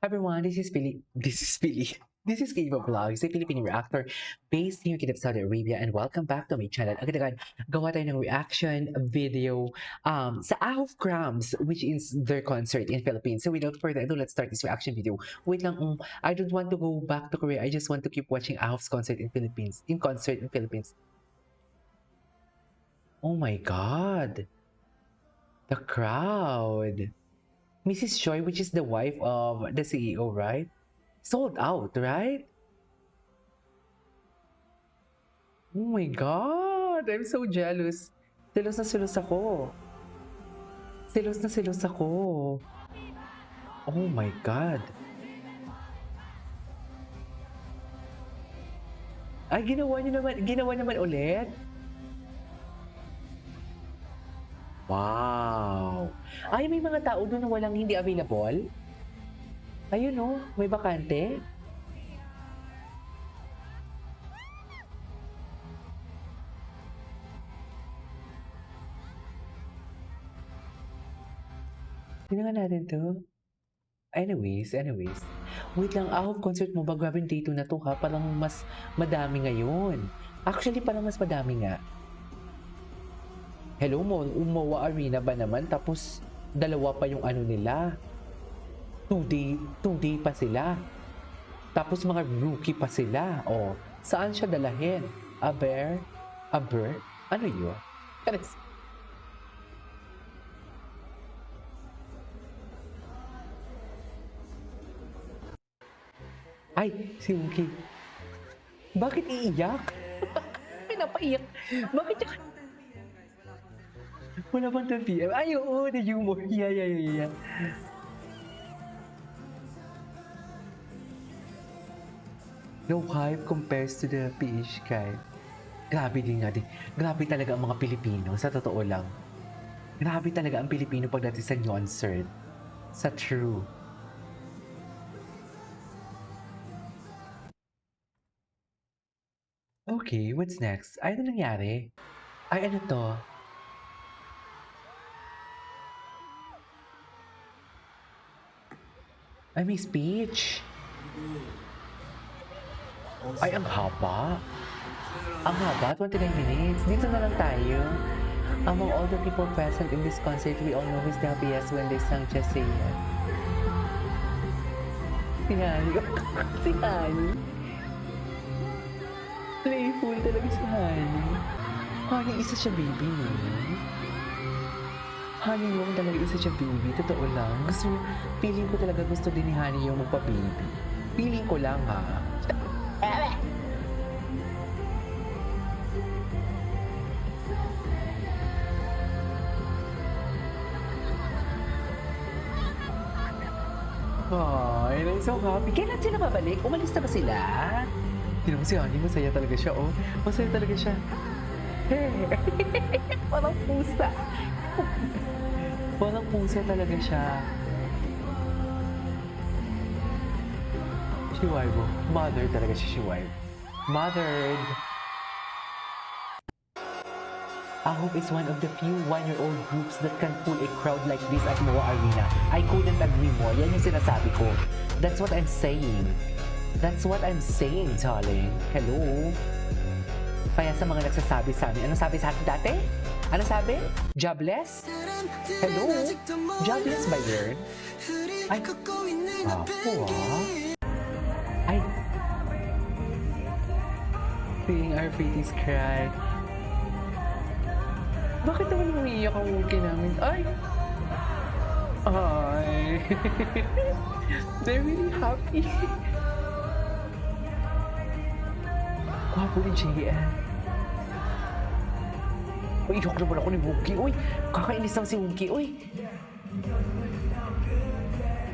Everyone, this is Billy. This is Billy. This is Kiva Vlogs, a Filipino reactor based here in Saudi Arabia, and welcome back to my channel. Agad-agad, gawa tayo ng reaction video sa Ahov Crumbs, which is their concert in Philippines. So without further ado, let's start this reaction video. Wait lang, I don't want to go back to Korea. I just want to keep watching Ahov's concert in Philippines. Oh my God, the crowd. Mrs. Choi, which is the wife of the CEO, right? Sold out, right? Oh my God! I'm so jealous. Silos na silos ako. Silos na silos ako. Oh my God. Ay, ginawa naman ulit. Wow. Ay, may mga tao doon na walang hindi available. Ayun oh, may bakante. Tingnan natin to. Anyways. Wait lang, concert mo ba? Grabe day 2 na to ha. Parang mas madami ngayon. Actually, parang mas madami nga. Hello mo, Umawa Arena ba naman? Tapos, dalawa pa yung ano nila. 2 day pa sila. Tapos mga rookie pa sila. Oh, saan siya dalahin? A bear? A bird? Ano yun? Ay, si Wookie. Bakit iiyak? Pinapaiyak. Bakit siya? Wala pang 10 p.m. Ay, oo, the humor. Yeah. No hype compares to the PH guy. Grabe din nga din. Grabe talaga ang mga Pilipino, sa totoo lang. Grabe talaga ang Pilipino pagdating sa concert. Sa true. Okay, what's next? Ay, ano nangyari? Ay, ano to? Ay, may speech. Ay, ang haba. Ang haba, 29 minutes. Dito na lang tayo. Among all the people present in this concert, we all know who's the happiest when they sang Just Say Yes. Si Hani. Si Hani. Playful talaga si Hani. Hani, isa siya baby, no? Hani yung talaga isa siya baby. Totoo lang. Feeling ko talaga gusto din ni Hani yung magpa-baby. Feeling ko lang, ha? Ay, I'm so happy. Kailan sila babalik? Umalis na ba sila? Tignan mo si Honey, masaya talaga siya, oh. Masaya talaga siya. Hey! Parang pusa. Parang pusa talaga siya. Shiwaibo. Mother talaga siya, Shiwaibo. Mothered! Ahov is one of the few one-year-old groups that can pull a crowd like this at Moa Arena. I couldn't agree more. Yan yung sinasabi ko. That's what I'm saying. That's what I'm saying, darling. Hello? Kaya sa mga nagsasabi sa amin, ano sabi sa akin dati? Ano sabi? Jobless? Hello? Jobless ba yun? Ay, ako Ay, seeing our pretties cry. Bakit naman umiiyak ang Wookie namin? Ay! They're really happy. Gwapo ni JN. Uy, iyak naman ako ni Wookie. Uy, kakainis lang si Wookie. Uy!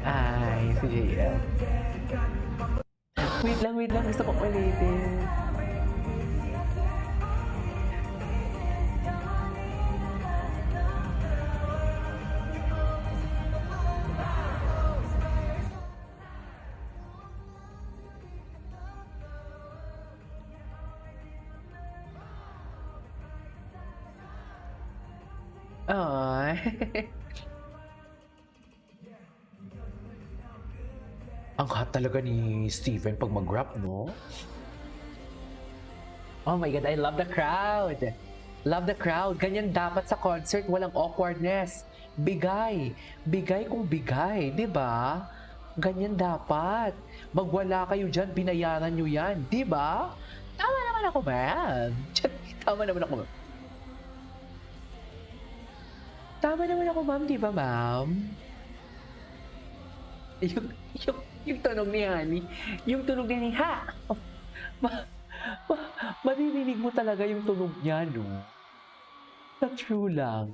Ay, si JN. Wait lang. Gusto ko ulitin. Ay. Ang hot talaga ni Steven pag mag-rap, no? Oh my God, I love the crowd. Love the crowd. Ganyan dapat sa concert, walang awkwardness. Bigay. Bigay kung bigay, di ba? Ganyan dapat. Magwala kayo dyan, binayaran nyo yan, di ba? Tama naman ako, ma'am. Tama naman ako, ma'am. Tama naman ako, ma'am, di ba, ma'am? Yung tunog ni Honey. Yung tunog ni ha! Maririnig mo talaga yung tunog niya, no? Sa true lang.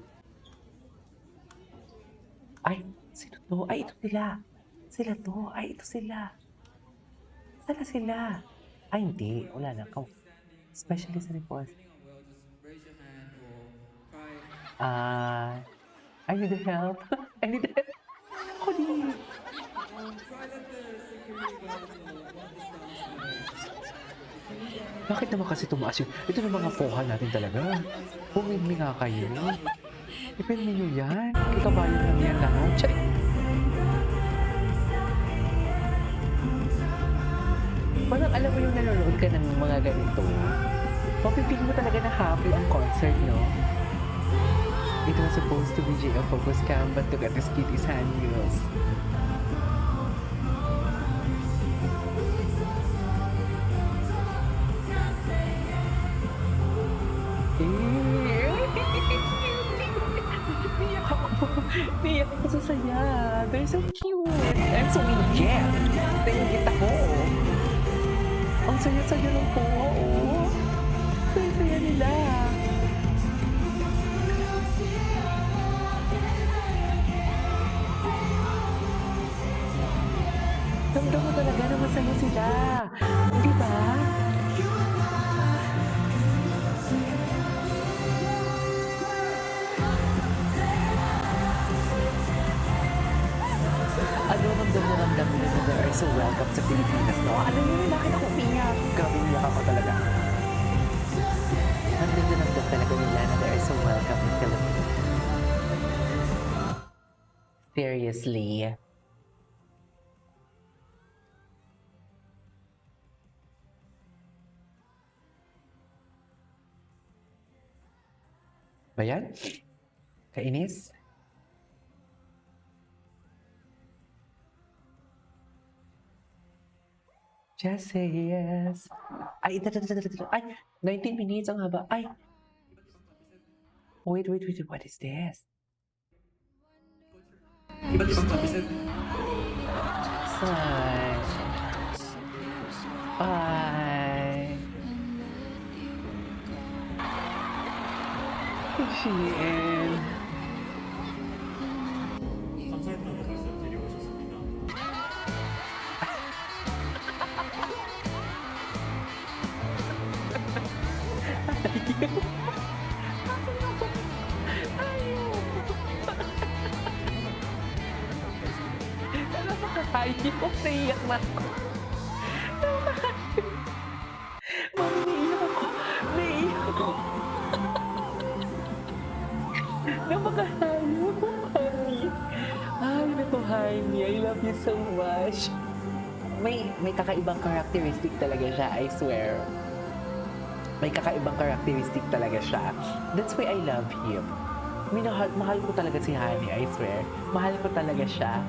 Ay, sino to? Ay, ito sila. Sila to. Ay, ito sila. Sala sila. Ay, hindi. Wala na. Specialist report. I need help. I need help. Ako din. Bakit naman kasi tumaas yun? Ito na mga poha natin talaga. Humigmi nga kayo. Ipilmi nyo yan. Kikabayan lang yan lahat. Chay! Parang alam mo yung nanonood ka ng mga ganito. Mapipil mo talaga na happy ang concert, no? It was supposed to be a focus cam but look at this kitty's handles. Niyak ako sa saya. They're so cute. I'm so weekend. Tingit ako. Ang saya-saya lang po. Oh. Saya-saya nila. Ramdam mo talaga na masaya sila. Di ba? Ano ramdam nila na they are so welcome sa Pilipinas, no? Ano yun? Bakit ako umiyak? Grabe umiyak ako talaga. Ramdam talaga nila na they are so welcome in Philippines. Seriously. Ba yan? Kainis? Just say yes. Ay, ay, 19 minutes ang haba. Ay. Wait. What is this? Iba't ibang topics. Ay. Ay. She and 감사했다고 말씀드리고 싶습니다. Napakahayop. Naiyak na ako. Mami, naiyak ako. Napakahayop, honey. Ay, naku, honey. I love you so much. May kakaibang characteristic talaga siya, I swear. May kakaibang characteristic talaga siya. That's why I love him. Mahal ko talaga si Honey, I swear. Mahal ko talaga siya.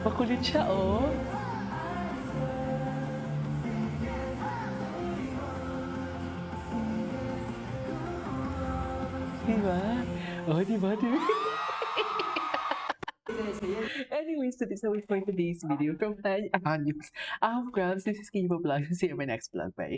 Makulit siya, oh. Diba? Oh, diba? Anyways, so this is how we for today's video from Tanya News. I'm Krabs. This is Kiva Vlog. See you in my next vlog. Bye.